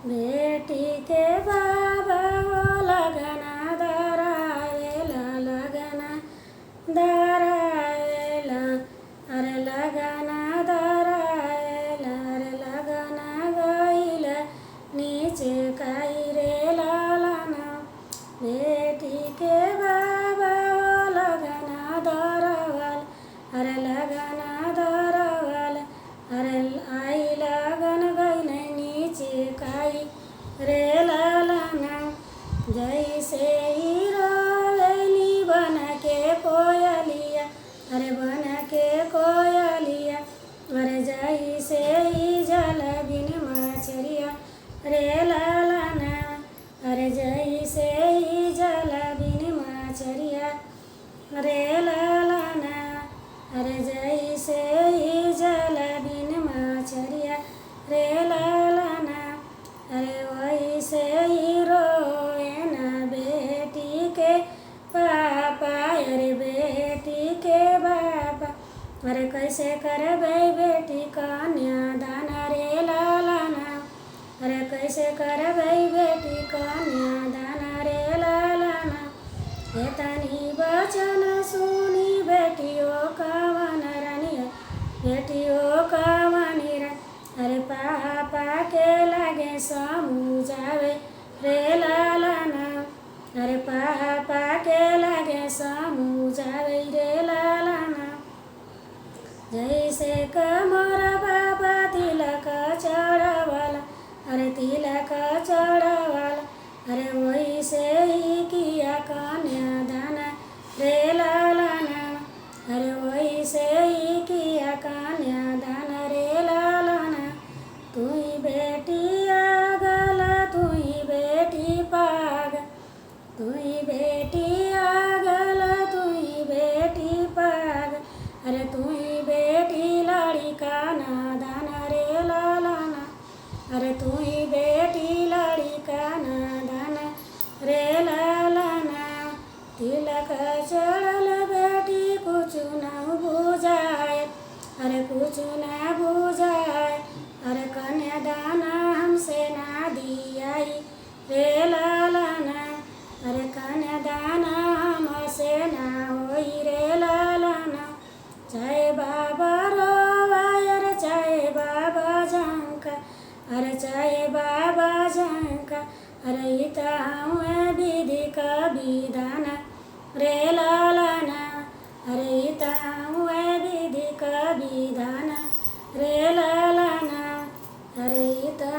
बेटी के बाबा हो लगना धरावेला लगना धरावेला अरे लगना धरावेला अरे लगना गइला नीचे काई रे लालना बेटी के बाबा हो लगना धरवाल अरे लगना धरवाल अरे आई लगन गइले नीचे काई रे लालना जैसे ही रोवेली बन के कोयलिया अरे बन के कोयलिया अरे जैसे ही जल बिन मछरिया रे लालना अरे जैसे ही जल बिन मछरिया रे लालना अरे जैसे ही जल बिन मछरिया रे लालना अरे वैसे ही रोए ना बेटी के पापा अरे बेटी के बापा अरे कैसे करबे बेटी कन्यादान रे लालना अरे कैसे करबे बेटी कन्यादान रे लालना एतनी वचन सुनी बेटियों कवन रनिया बेटियों कवन अरे पापा के लगे समझावे रे लालना अरे पापा के लगे समझावे रे लालना जैसे कमर बाबा तिलक चढ़वाला अरे तिलक चढ़वाला अरे वैसे ही किया कन्यादान रे लालना अरे वैसे ही किया कन्यादान रे लालना तू ही बेटी आगल तू ही बेटी पाग तू ही बेटी आगल तू ही बेटी पाग अरे तू ही बेटी लाड़ी का नादान रे लालना अरे तू ही बेटी लाड़ी का नादान रे लालना तिलक चढ़ल बेटी कुछ न बुझाए अरे कुछ न बुझाए अरे कन्यादान हमसे ना दियाई रे लालना अरे कन्यादान हमसे ना होई रे लालना चाहे बाबा रोवाय अरे चाहे बाबा झंका अरे चाहे बाबा झंका अरे इता हुए विधि का विधान रे लालना अरे इता हुए विधि का विधान रे लालना अरे इता